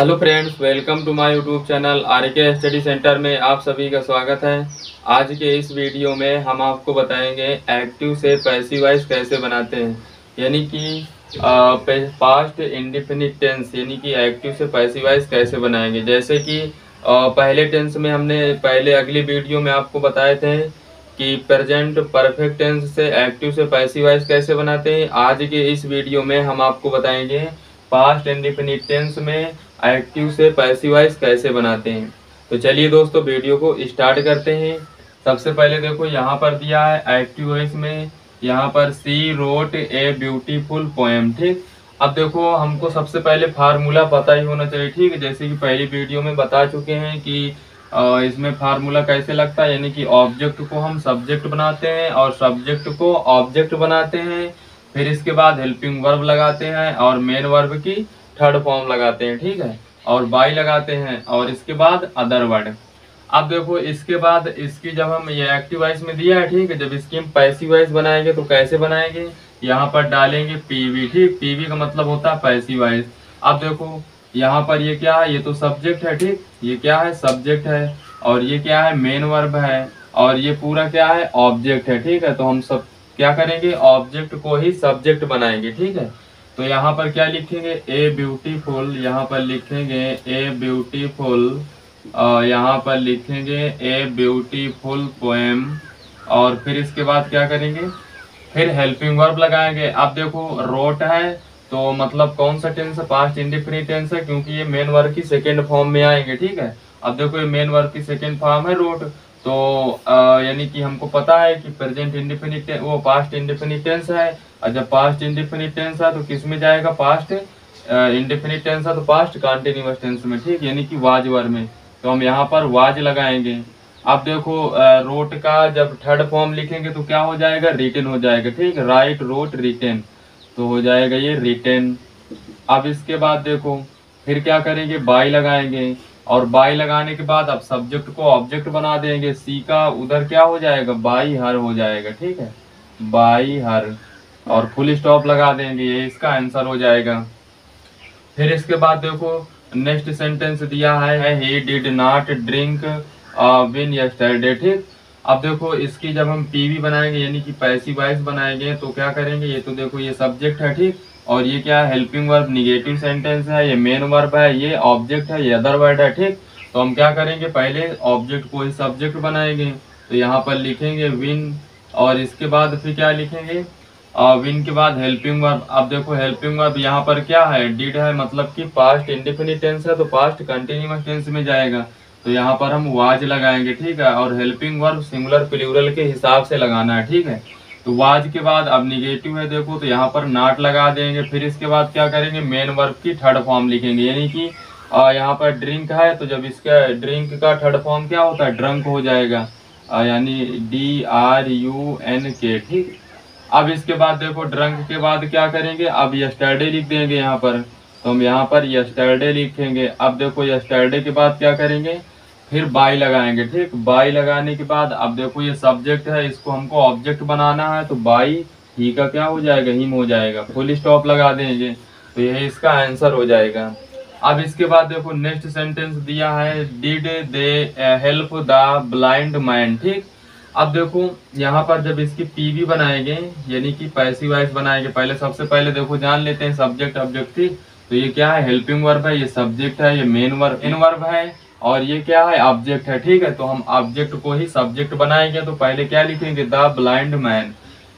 Hello friends, welcome to my YouTube channel RK study centre में आप सभी का स्वागत है। आज के इस वीडियो में हम आपको बताएंगे एक्टिव से पैसिव वॉइस कैसे बनाते हैं, यानी कि पास्ट इंडेफिनिट टेंस, यानी कि एक्टिव से पैसिव वॉइस कैसे बनाएंगे। जैसे कि पहले टेंस में हमने पहले अगली वीडियो में आपको बताए थे कि प्रेजेंट परफेक्ट टेंस से एक्टिव से पैसिव वॉइस कैसे बनाते हैं। आज के इस वीडियो में हम आपको बताएंगे पास्ट इंडेफिनिट टेंस में एक्टिव से पैसिव वॉइस कैसे बनाते हैं। तो चलिए दोस्तों, वीडियो को स्टार्ट करते हैं। सबसे पहले देखो यहाँ पर दिया है एक्टिव वॉइस में, यहाँ पर सी रोट ए ब्यूटीफुल पोएम। ठीक, अब देखो हमको सबसे पहले फार्मूला पता ही होना चाहिए। ठीक है, जैसे कि पहली वीडियो में बता चुके हैं कि इसमें फार्मूला कैसे लगता है, यानी कि ऑब्जेक्ट को हम सब्जेक्ट बनाते हैं और सब्जेक्ट को ऑब्जेक्ट बनाते हैं, फिर इसके बाद हेल्पिंग वर्ब लगाते हैं और मेन वर्ब की थर्ड फॉर्म लगाते हैं। ठीक है, और बाई लगाते हैं और इसके बाद अदर वर्ड। अब देखो इसके बाद इसकी जब हम ये एक्टिव वॉइस में दिया है, ठीक है, जब इसकी हम पैसिव वॉइस बनाएंगे तो कैसे बनाएंगे, यहाँ पर डालेंगे पीवी। ठीक, पीवी का मतलब होता है पैसिव वॉइस। अब देखो यहाँ पर ये क्या है, ये तो सब्जेक्ट है। ठीक, ये क्या है, सब्जेक्ट है, और ये क्या है, मेन वर्ब है, और ये पूरा क्या है, ऑब्जेक्ट है। ठीक है, तो हम सब क्या करेंगे, ऑब्जेक्ट को ही सब्जेक्ट बनाएंगे। ठीक है, तो यहाँ पर क्या लिखेंगे, ए ब्यूटीफुल, यहाँ पर लिखेंगे ए ब्यूटीफुल, यहाँ पर लिखेंगे ए ब्यूटीफुल पोएम, और फिर इसके बाद क्या करेंगे, फिर हेल्पिंग वर्ब लगाएंगे। अब देखो रोट है तो मतलब कौन सा टेंस है, पास्ट इंडेफिनिट टेंस है, क्योंकि ये मेन वर्ब की सेकेंड फॉर्म में आएंगे। ठीक है, अब देखो ये मेन वर्ब की सेकेंड फॉर्म है रोट, तो यानी कि हमको पता है कि प्रेजेंट इंडेफिनिट वो पास्ट इंडेफिनिट टेंस है, और जब पास्ट इंडेफिनिट टेंस है तो किस में जाएगा, पास्ट इंडेफिनिट टेंस है तो पास्ट कंटिन्यूअस टेंस में। ठीक, यानी कि वाज वर्ब में, तो हम यहाँ पर वाज लगाएंगे। अब देखो रोट का जब थर्ड फॉर्म लिखेंगे तो क्या हो जाएगा, रिटन हो जाएगा। ठीक, राइट रोट रिटन, तो हो जाएगा ये रिटन। अब इसके बाद देखो फिर क्या करेंगे, बाई लगाएंगे, और बाई लगाने के बाद अब सब्जेक्ट को ऑब्जेक्ट बना देंगे। सी का उधर क्या हो जाएगा, बाई हर हो जाएगा। ठीक है, बाई हर, और फुल स्टॉप लगा देंगे, ये इसका आंसर हो जाएगा। फिर इसके बाद देखो नेक्स्ट सेंटेंस दिया है he did not drink win yesterday. ठीक, अब देखो इसकी जब हम पीवी बनाएंगे यानी कि पैसिव वॉइस बनाएंगे तो क्या करेंगे, ये तो देखो ये सब्जेक्ट है। ठीक, और ये क्या है, हेल्पिंग वर्ब निगेटिव सेंटेंस है, ये मेन वर्ब है, ये ऑब्जेक्ट है, ये अदर वर्ड है। ठीक, तो हम क्या करेंगे, पहले ऑब्जेक्ट को ही सब्जेक्ट बनाएंगे, तो यहाँ पर लिखेंगे विन, और इसके बाद फिर क्या लिखेंगे, विन के बाद हेल्पिंग वर्ब। अब देखो हेल्पिंग वर्ब यहाँ पर क्या है, डिड है, मतलब कि पास्ट इंडेफिनिट टेंस है तो पास्ट कंटिन्यूअस टेंस में जाएगा, तो यहाँ पर हम वाज लगाएंगे। ठीक है, और हेल्पिंग वर्ब सिंगुलर प्लूरल के हिसाब से लगाना है। ठीक है, तो वाज के बाद अब निगेटिव है देखो, तो यहाँ पर नॉट लगा देंगे। फिर इसके बाद क्या करेंगे, मेन वर्ब की थर्ड फॉर्म लिखेंगे, यानी कि यहाँ पर ड्रिंक है तो जब इसका ड्रिंक का थर्ड फॉर्म क्या होता है, ड्रंक हो जाएगा, यानी DRUNK। ठीक, अब इसके बाद देखो ड्रंक के बाद क्या करेंगे, अब यस्टरडे लिख देंगे यहाँ पर, तो हम यहाँ पर यस्टरडे लिखेंगे। अब देखो यस्टरडे के बाद क्या करेंगे, फिर बाई लगाएंगे। ठीक, बाई लगाने के बाद अब देखो ये सब्जेक्ट है, इसको हमको ऑब्जेक्ट बनाना है, तो बाई ही का क्या हो जाएगा, हिम हो जाएगा, फुल स्टॉप लगा देंगे, तो यही इसका आंसर हो जाएगा। अब इसके बाद देखो नेक्स्ट सेंटेंस दिया है did they help the blind man. ठीक, अब देखो यहाँ पर जब इसकी पीवी बनाएंगे यानी कि पैसिव वॉइस बनाएंगे, पहले सबसे पहले देखो जान लेते हैं सब्जेक्ट ऑब्जेक्ट। ठीक, तो ये क्या है, हेल्पिंग वर्ब है, ये सब्जेक्ट है, ये मेन वर्ब है, और ये क्या है, ऑब्जेक्ट है। ठीक है, तो हम ऑब्जेक्ट को ही सब्जेक्ट बनाएंगे, तो पहले क्या लिखेंगे, द ब्लाइंड मैन,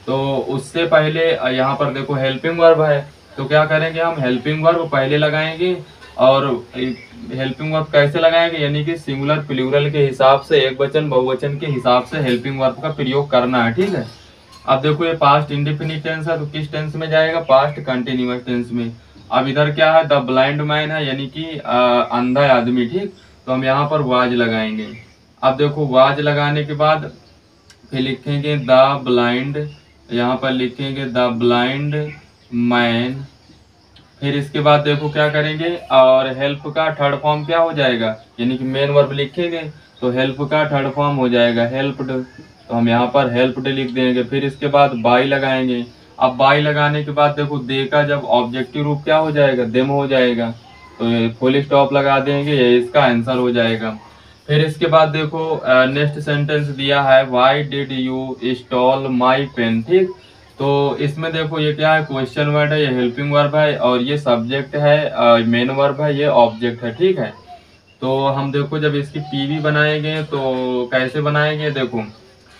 तो उससे पहले यहाँ पर देखो हेल्पिंग वर्ब है, तो क्या करेंगे, हम हेल्पिंग वर्ब पहले लगाएंगे, और हेल्पिंग वर्ब कैसे लगाएंगे, यानी कि सिंगुलर प्लूरल के हिसाब से, एक वचन बहुवचन के हिसाब से हेल्पिंग वर्ब का प्रयोग करना है। ठीक है, अब देखो ये पास्ट इंडेफिनिट टेंस है तो किस टेंस में जाएगा, पास्ट कंटिन्यूअस टेंस में। अब इधर क्या है, द ब्लाइंड मैन है, यानी कि अंधा आदमी। ठीक, तो हम यहाँ पर वाज लगाएंगे। अब देखो वाज लगाने के बाद फिर लिखेंगे द ब्लाइंड, यहाँ पर लिखेंगे द ब्लाइंड मैन। फिर इसके बाद देखो क्या करेंगे, और हेल्प का थर्ड फॉर्म क्या हो जाएगा, यानी कि मेन वर्ब लिखेंगे, तो हेल्प का थर्ड फॉर्म हो जाएगा हेल्प्ड, तो हम यहाँ पर हेल्प्ड लिख देंगे। फिर इसके बाद बाई लगाएंगे। अब बाई लगाने के बाद देखो दे का जब ऑब्जेक्टिव रूप क्या हो जाएगा, देम हो जाएगा, तो फुल स्टॉप लगा देंगे, ये इसका आंसर हो जाएगा। फिर इसके बाद देखो नेक्स्ट सेंटेंस दिया है, why did you stole my pen. ठीक, तो इसमें देखो ये क्या है, क्वेश्चन वर्ड है, ये हेल्पिंग वर्ब है और ये सब्जेक्ट है, मेन वर्ब है, ये ऑब्जेक्ट है। ठीक है, तो हम देखो जब इसकी पीवी बनाएंगे तो कैसे बनाएंगे, देखो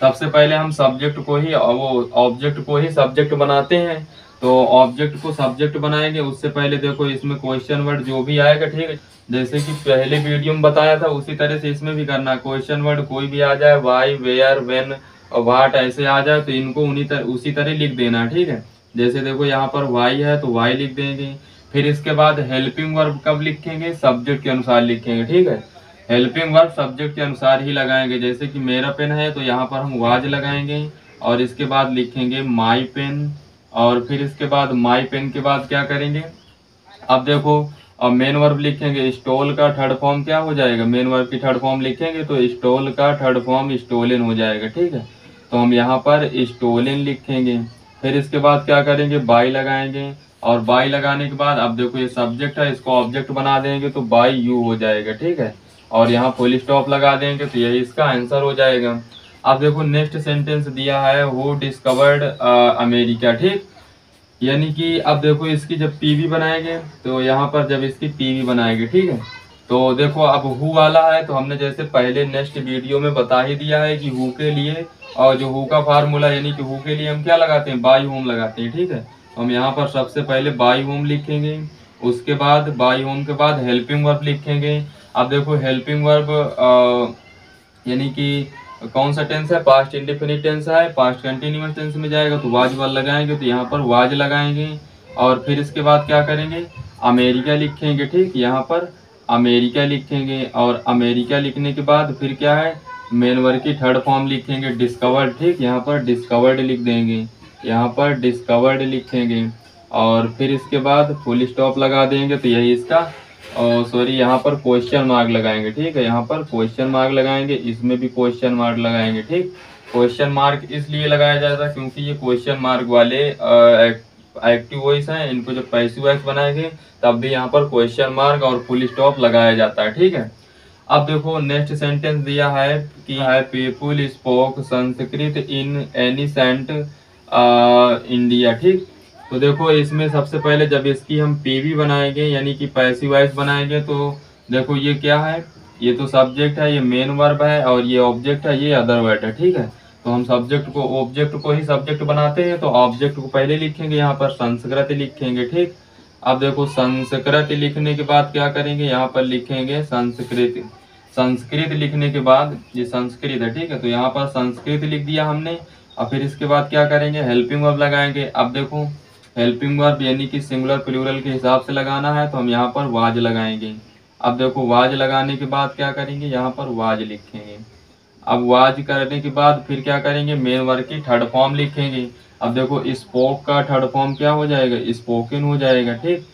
सबसे पहले हम सब्जेक्ट को ही वो ऑब्जेक्ट को ही सब्जेक्ट बनाते हैं। तो ऑब्जेक्ट को सब्जेक्ट बनाएंगे उससे पहले देखो इसमें क्वेश्चन वर्ड जो भी आएगा, ठीक है, जैसे कि पहले वीडियो में बताया था उसी तरह से इसमें भी करना। क्वेश्चन वर्ड कोई भी आ जाए, वाई, वेयर, व्हेन और व्हाट ऐसे आ जाए तो इनको उसी तरह लिख देना। ठीक है, जैसे देखो यहाँ पर वाई है तो वाई लिख देंगे। फिर इसके बाद हेल्पिंग वर्ब कब लिखेंगे, सब्जेक्ट के अनुसार लिखेंगे। ठीक है, हेल्पिंग वर्ब सब्जेक्ट के अनुसार ही लगाएंगे। जैसे कि मेरा पेन है तो यहाँ पर हम वाज लगाएंगे और इसके बाद लिखेंगे माई पेन। और फिर इसके बाद माई पेन के बाद क्या करेंगे, अब देखो अब मेन वर्ब लिखेंगे, स्टोल का थर्ड फॉर्म क्या हो जाएगा, मेन वर्ब की थर्ड फॉर्म लिखेंगे तो स्टोल का थर्ड फॉर्म स्टोलन हो जाएगा। ठीक है, तो हम यहाँ पर स्टोलन लिखेंगे। फिर इसके बाद क्या करेंगे, बाई लगाएंगे और बाई लगाने के बाद अब देखो ये सब्जेक्ट है, इसको ऑब्जेक्ट बना देंगे तो बाई यू हो जाएगा। ठीक है, और यहाँ फुल स्टॉप लगा देंगे तो यही इसका आंसर हो जाएगा। अब देखो नेक्स्ट सेंटेंस दिया है, हु डिस्कवर्ड अमेरिका। ठीक, यानी कि अब देखो इसकी जब पीवी बनाएंगे तो यहाँ पर जब इसकी पीवी बनाएंगे, ठीक है, तो देखो अब हु वाला है तो हमने जैसे पहले नेक्स्ट वीडियो में बता ही दिया है कि हु के लिए, और जो हु का फार्मूला यानी कि हु के लिए हम क्या लगाते हैं, बाई होम लगाते हैं। ठीक है, तो हम यहाँ पर सबसे पहले बाई होम लिखेंगे, उसके बाद बाई होम के बाद हेल्पिंग वर्ब लिखेंगे। अब देखो हेल्पिंग वर्ब यानी कि कौन सा टेंस है, पास्ट इंडेफिनिट टेंस है, पास्ट कंटिन्यूअस टेंस में जाएगा तो वाज वाल लगाएंगे, तो यहाँ पर वाज लगाएंगे। और फिर इसके बाद क्या करेंगे, अमेरिका लिखेंगे। ठीक, यहाँ पर अमेरिका लिखेंगे और अमेरिका लिखने के बाद फिर क्या है, मेन वर्ब की थर्ड फॉर्म लिखेंगे, डिस्कवर्ड। ठीक, यहाँ पर डिस्कवर्ड लिख देंगे, यहाँ पर डिस्कवर्ड लिखेंगे और फिर इसके बाद फुल स्टॉप लगा देंगे तो यही इसका, और सॉरी यहाँ पर क्वेश्चन मार्क लगाएंगे। ठीक है, यहाँ पर क्वेश्चन मार्क लगाएंगे, इसमें भी क्वेश्चन मार्क लगाएंगे। ठीक, क्वेश्चन मार्क इसलिए लगाया जाता है क्योंकि ये क्वेश्चन मार्क वाले एक्टिव वॉइस हैं, इनको जब पैसिव वॉइस बनाएंगे तब भी यहाँ पर क्वेश्चन मार्क और फुल स्टॉप लगाया जाता है। ठीक है, अब देखो नेक्स्ट सेंटेंस दिया है कि है पीपुल स्पोक संस्कृत इन एनिसेंट इंडिया। ठीक, तो देखो इसमें सबसे पहले जब इसकी हम पीवी बनाएंगे यानी कि पैसिव वॉइस बनाएंगे तो देखो ये क्या है, ये तो सब्जेक्ट है, ये मेन वर्ब है और ये ऑब्जेक्ट है, ये अदर वर्ड है। ठीक है, तो हम सब्जेक्ट को ऑब्जेक्ट को ही सब्जेक्ट बनाते हैं तो ऑब्जेक्ट को पहले लिखेंगे, यहाँ पर संस्कृत लिखेंगे। ठीक, अब देखो संस्कृत लिखने के बाद क्या करेंगे, यहाँ पर लिखेंगे संस्कृत। संस्कृत लिखने के बाद ये संस्कृत है, ठीक है, तो यहाँ पर संस्कृत लिख दिया हमने। और फिर इसके बाद क्या करेंगे, हेल्पिंग वर्ब लगाएंगे। अब देखो हेल्पिंग वर्ब यानी कि सिंगुलर प्लूरल के हिसाब से लगाना है तो हम यहाँ पर वाज लगाएंगे। अब देखो वाज लगाने के बाद क्या करेंगे, यहाँ पर वाज लिखेंगे। अब वाज करने के बाद फिर क्या करेंगे, मेन वर्ब की थर्ड फॉर्म लिखेंगे। अब देखो स्पोक का थर्ड फॉर्म क्या हो जाएगा, स्पोकन हो जाएगा। ठीक,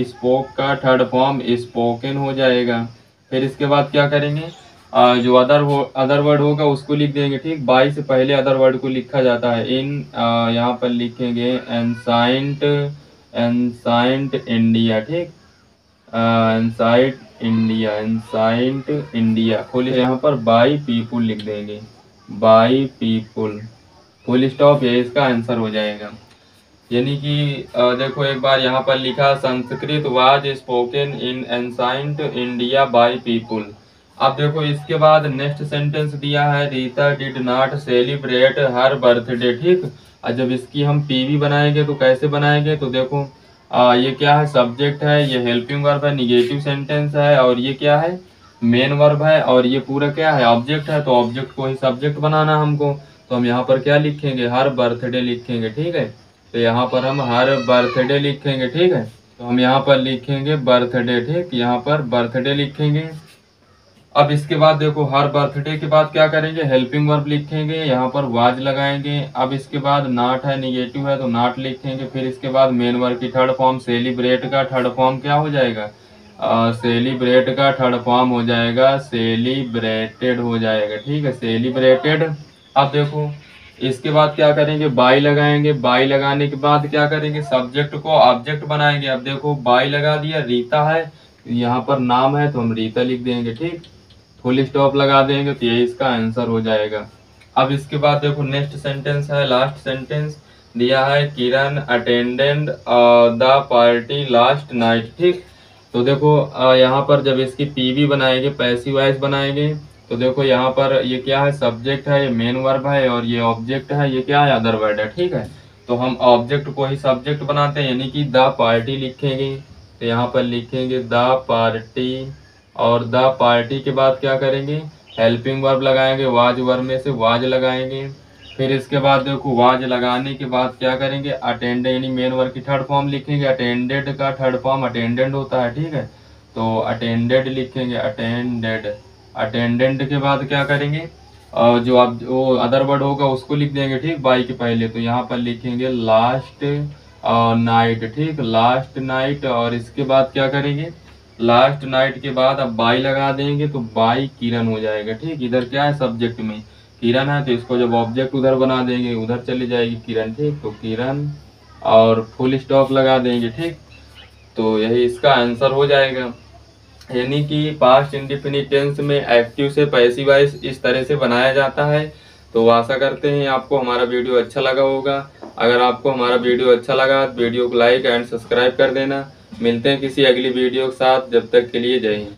स्पोक का थर्ड फॉर्म स्पोकन हो जाएगा। फिर इसके बाद क्या करेंगे, जो अदर वर्ड होगा उसको लिख देंगे। ठीक, बाई से पहले अदर वर्ड को लिखा जाता है। यहाँ पर लिखेंगे एनसाइंट, एनसाइंट इंडिया। ठीक, एनसाइंट इंडिया, एनसाइंट इंडिया फुल यहाँ पर बाई पीपुल लिख देंगे, बाई पीपुल फुल स्टॉप, ये इसका आंसर हो जाएगा। यानी कि देखो एक बार यहाँ पर लिखा Sanskrit was spoken in ancient India by people. अब देखो इसके बाद नेक्स्ट सेंटेंस दिया है, Rita did not celebrate her birthday. ठीक, और जब इसकी हम पीवी बनाएंगे तो कैसे बनाएंगे, तो देखो ये क्या है, सब्जेक्ट है, ये हेल्पिंग वर्ब है, निगेटिव सेंटेंस है, और ये क्या है, मेन वर्ब है, और ये पूरा क्या है, ऑब्जेक्ट है, तो ऑब्जेक्ट को ही सब्जेक्ट बनाना हमको। तो हम यहाँ पर क्या लिखेंगे, हर बर्थडे लिखेंगे। ठीक है, तो यहाँ पर हम हर बर्थडे लिखेंगे। ठीक है, तो हम यहाँ पर लिखेंगे बर्थडे। ठीक, यहाँ पर बर्थडे लिखेंगे। अब इसके बाद देखो हर बर्थडे के बाद क्या करेंगे, हेल्पिंग वर्ब लिखेंगे, यहाँ पर वाज लगाएंगे। अब इसके बाद नॉट है, निगेटिव है, तो नॉट लिखेंगे। फिर इसके बाद मेन वर्ब की थर्ड फॉर्म, सेलिब्रेट का थर्ड फॉर्म क्या हो जाएगा, सेलिब्रेट का थर्ड फॉर्म हो जाएगा सेलिब्रेटेड हो जाएगा। ठीक है, सेलिब्रेटेड। अब देखो इसके बाद क्या करेंगे, बाई लगाएंगे। बाई लगाने के बाद क्या करेंगे, सब्जेक्ट को ऑब्जेक्ट बनाएंगे। अब देखो बाई लगा दिया, रीता है, यहाँ पर नाम है तो हम रीता लिख देंगे, ठीक। फुल स्टॉप लगा देंगे तो ये इसका आंसर हो जाएगा। अब इसके बाद देखो नेक्स्ट सेंटेंस है, लास्ट सेंटेंस दिया है, Kiran attendant the party last night, ठीक। तो देखो यहाँ पर जब इसकी पीवी बनाएंगे, पैसिव वॉइस बनाएंगे, तो देखो यहाँ पर ये क्या है, सब्जेक्ट है, ये मेन वर्ब है, और ये ऑब्जेक्ट है, ये क्या है, अदर वर्ड है, ठीक है। तो हम ऑब्जेक्ट को ही सब्जेक्ट बनाते हैं, यानी कि द पार्टी लिखेंगे। तो यहाँ पर लिखेंगे द पार्टी, और द पार्टी के बाद क्या करेंगे, हेल्पिंग वर्ब लगाएंगे, वाज वर्ब में से वाज लगाएंगे। फिर इसके बाद देखो वाज लगाने के बाद क्या करेंगे, अटेंड यानी मेन वर्ब की थर्ड फॉर्म लिखेंगे। अटेंडेड का थर्ड फॉर्म अटेंडेंट होता है, ठीक है। तो अटेंडेड लिखेंगे, अटेंडेड। अटेंडेंट के बाद क्या करेंगे, जो आप वो अदर वर्ड होगा उसको लिख देंगे, ठीक, बाई के पहले। तो यहाँ पर लिखेंगे लास्ट नाइट, ठीक, लास्ट नाइट। और इसके बाद क्या करेंगे, लास्ट नाइट के बाद अब बाई लगा देंगे तो बाई किरण हो जाएगा, ठीक। इधर क्या है, सब्जेक्ट में किरण है, तो इसको जब ऑब्जेक्ट उधर बना देंगे, उधर चली जाएगी किरण, ठीक। तो किरण और फुल स्टॉप लगा देंगे, ठीक। तो यही इसका आंसर हो जाएगा। यानी कि पास्ट इंडेफिनिट टेंस में एक्टिव से पैसिव वॉइस इस तरह से बनाया जाता है। तो आशा करते हैं आपको हमारा वीडियो अच्छा लगा होगा। अगर आपको हमारा वीडियो अच्छा लगा तो वीडियो को लाइक एंड सब्सक्राइब कर देना। मिलते हैं किसी अगली वीडियो के साथ, जब तक के लिए जय हिंद।